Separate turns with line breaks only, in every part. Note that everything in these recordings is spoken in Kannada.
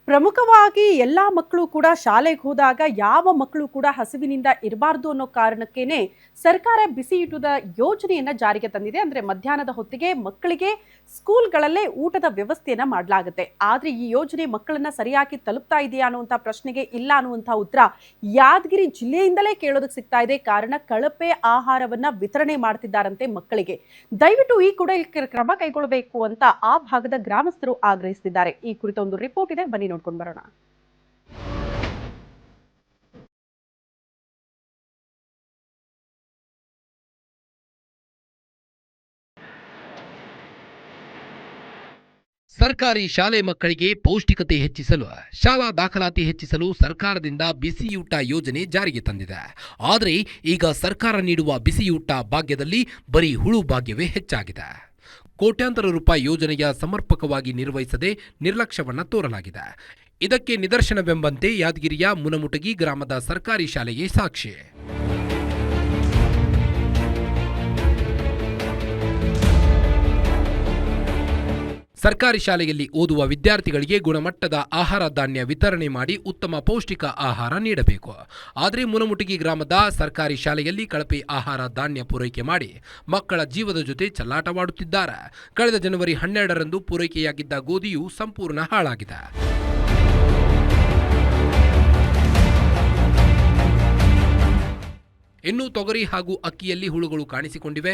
ಪ್ರಮುಖವಾಗಿ ಎಲ್ಲ ಮಕ್ಕಳು ಕೂಡ ಶಾಲೆಗೆ ಹೋದಾಗ ಯಾವ ಮಕ್ಕಳು ಕೂಡ ಹಸಿವಿನಿಂದ ಇರಬಾರ್ದು ಅನ್ನೋ ಕಾರಣಕ್ಕೇನೆ ಸರ್ಕಾರ ಬಿಸಿಯೂಟದ ಯೋಜನೆಯನ್ನ ಜಾರಿಗೆ ತಂದಿದೆ. ಅಂದ್ರೆ ಮಧ್ಯಾಹ್ನದ ಹೊತ್ತಿಗೆ ಮಕ್ಕಳಿಗೆ ಸ್ಕೂಲ್ಗಳಲ್ಲೇ ಊಟದ ವ್ಯವಸ್ಥೆಯನ್ನ ಮಾಡಲಾಗುತ್ತೆ. ಆದ್ರೆ ಈ ಯೋಜನೆ ಮಕ್ಕಳನ್ನ ಸರಿಯಾಗಿ ತಲುಪ್ತಾ ಇದೆಯಾ ಅನ್ನುವಂಥ ಪ್ರಶ್ನೆಗೆ ಇಲ್ಲ ಅನ್ನುವಂಥ ಉತ್ತರ ಯಾದಗಿರಿ ಜಿಲ್ಲೆಯಿಂದಲೇ ಕೇಳೋದಕ್ಕೆ ಸಿಗ್ತಾ ಇದೆ. ಕಾರಣ ಕಳಪೆ ಆಹಾರವನ್ನ ವಿತರಣೆ ಮಾಡ್ತಿದ್ದಾರಂತೆ ಮಕ್ಕಳಿಗೆ. ದಯವಿಟ್ಟು ಈ ಕೂಡ ಕ್ರಮ ಕೈಗೊಳ್ಳಬೇಕು ಅಂತ ಆ ಭಾಗದ ಗ್ರಾಮಸ್ಥರು ಆಗ್ರಹಿಸಿದ್ದಾರೆ. ಈ ಕುರಿತ ಒಂದು ರಿಪೋರ್ಟ್ ಇದೆ, ಬನ್ನಿ ನೋಡ್ಕೊಂಡು ಬರೋಣ.
ಸರ್ಕಾರಿ ಶಾಲೆ ಮಕ್ಕಳಿಗೆ ಪೌಷ್ಟಿಕತೆ ಹೆಚ್ಚಿಸಲು ಶಾಲಾ ದಾಖಲಾತಿ ಹೆಚ್ಚಿಸಲು ಸರ್ಕಾರದಿಂದ ಬಿಸಿಯೂಟ ಯೋಜನೆ ಜಾರಿಗೆ ತಂದಿದೆ. ಆದರೆ ಈಗ ಸರ್ಕಾರ ನೀಡುವ ಬಿಸಿಯೂಟ ಭಾಗ್ಯದಲ್ಲಿ ಬರೀ ಹುಳು ಭಾಗ್ಯವೇ ಹೆಚ್ಚಾಗಿದೆ. ಕೋಟ್ಯಾಂತರ ರೂಪಾಯಿ ಯೋಜನೆಯ ಸಮರ್ಪಕವಾಗಿ ನಿರ್ವಹಿಸದೆ ನಿರ್ಲಕ್ಷ್ಯವನ್ನ ತೋರಲಾಗಿದೆ. ಇದಕ್ಕೆ ನಿದರ್ಶನವೆಂಬಂತೆ ಯಾದಗಿರಿಯ ಮುನಮುಟಗಿ ಗ್ರಾಮದ ಸರ್ಕಾರಿ ಶಾಲೆಯೇ ಸಾಕ್ಷಿ. ಸರ್ಕಾರಿ ಶಾಲೆಯಲ್ಲಿ ಓದುವ ವಿದ್ಯಾರ್ಥಿಗಳಿಗೆ ಗುಣಮಟ್ಟದ ಆಹಾರ ಧಾನ್ಯ ವಿತರಣೆ ಮಾಡಿ ಉತ್ತಮ ಪೌಷ್ಟಿಕ ಆಹಾರ ನೀಡಬೇಕು. ಆದರೆ ಮುನಮುಟಗಿ ಗ್ರಾಮದ ಸರ್ಕಾರಿ ಶಾಲೆಯಲ್ಲಿ ಕಳಪೆ ಆಹಾರ ಧಾನ್ಯ ಪೂರೈಕೆ ಮಾಡಿ ಮಕ್ಕಳ ಜೀವದ ಜೊತೆ ಚೆಲ್ಲಾಟವಾಡುತ್ತಿದ್ದಾರೆ. ಕಳೆದ ಜನವರಿ 12ರಂದು ಪೂರೈಕೆಯಾಗಿದ್ದ ಗೋಧಿಯು ಸಂಪೂರ್ಣ ಹಾಳಾಗಿದೆ. ಇನ್ನು ತೊಗರಿ ಹಾಗೂ ಅಕ್ಕಿಯಲ್ಲಿ ಹುಳುಗಳು ಕಾಣಿಸಿಕೊಂಡಿವೆ.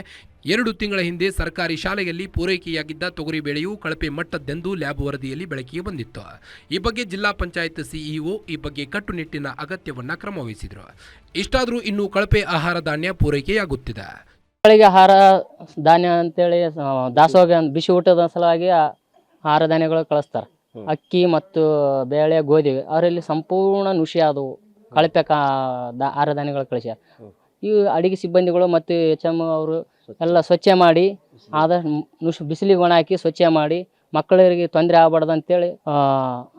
2 ತಿಂಗಳ ಹಿಂದೆ ಸರ್ಕಾರಿ ಶಾಲೆಯಲ್ಲಿ ಪೂರೈಕೆಯಾಗಿದ್ದ ತೊಗರಿ ಬೇಳೆಯು ಕಳಪೆ ಮಟ್ಟದ್ದೆಂದು ಲ್ಯಾಬ್ ವರದಿಯಲ್ಲಿ ಬೆಳಕಿಗೆ ಬಂದಿತ್ತು. ಈ ಬಗ್ಗೆ ಜಿಲ್ಲಾ ಪಂಚಾಯತ್ ಸಿಇಒ ಈ ಬಗ್ಗೆ ಕಟ್ಟುನಿಟ್ಟಿನ ಅಗತ್ಯವನ್ನ ಕ್ರಮವಹಿಸಿದರು. ಇಷ್ಟಾದರೂ ಇನ್ನೂ ಕಳಪೆ ಆಹಾರ ಧಾನ್ಯ ಪೂರೈಕೆಯಾಗುತ್ತಿದೆ.
ಮಕ್ಕಳಿಗೆ ಆಹಾರ ಧಾನ್ಯ ಅಂತೇಳಿ ದಾಸೋಹ ಬಿಸಿ ಊಟದ ಸಲುವಾಗಿ ಆಹಾರ ಧಾನ್ಯಗಳು ಕಳಿಸ್ತಾರೆ. ಅಕ್ಕಿ ಮತ್ತು ಬೇಳೆ ಗೋಧಿ ಅವರಲ್ಲಿ ಸಂಪೂರ್ಣ ನುಷಿ ಆದವು, ಕಳಪೆ ಆಹಾರ ಧಾನ್ಯಗಳು ಕಳಿಸ್ಯಾರ. ಈ ಅಡಿಗೆ ಸಿಬ್ಬಂದಿಗಳು ಮತ್ತು HM ಅವರು ಎಲ್ಲ ಸ್ವಚ್ಛ ಮಾಡಿ ಬಿಸಿಲಿಗೆ ಒಣ ಹಾಕಿ ಸ್ವಚ್ಛ ಮಾಡಿ ಮಕ್ಕಳಿಗೆ ತೊಂದರೆ ಆಗಬಾರ್ದು ಅಂತೇಳಿ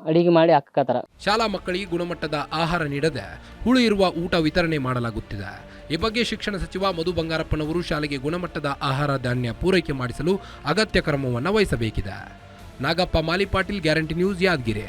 ಅಡಿಗೆ ಮಾಡಿ ಹಾಕತ್ತಾರ.
ಶಾಲಾ ಮಕ್ಕಳಿಗೆ ಗುಣಮಟ್ಟದ ಆಹಾರ ನೀಡದೆ ಹುಳು ಇರುವ ಊಟ ವಿತರಣೆ ಮಾಡಲಾಗುತ್ತಿದೆ. ಈ ಬಗ್ಗೆ ಶಿಕ್ಷಣ ಸಚಿವ ಮಧು ಬಂಗಾರಪ್ಪನವರು ಶಾಲೆಗೆ ಗುಣಮಟ್ಟದ ಆಹಾರ ಧಾನ್ಯ ಪೂರೈಕೆ ಮಾಡಿಸಲು ಅಗತ್ಯ ಕ್ರಮವನ್ನು ವಹಿಸಬೇಕಿದೆ. ನಾಗಪ್ಪ ಮಾಲಿ ಪಾಟೀಲ್, ಗ್ಯಾರಂಟಿ ನ್ಯೂಸ್, ಯಾದಗಿರಿ.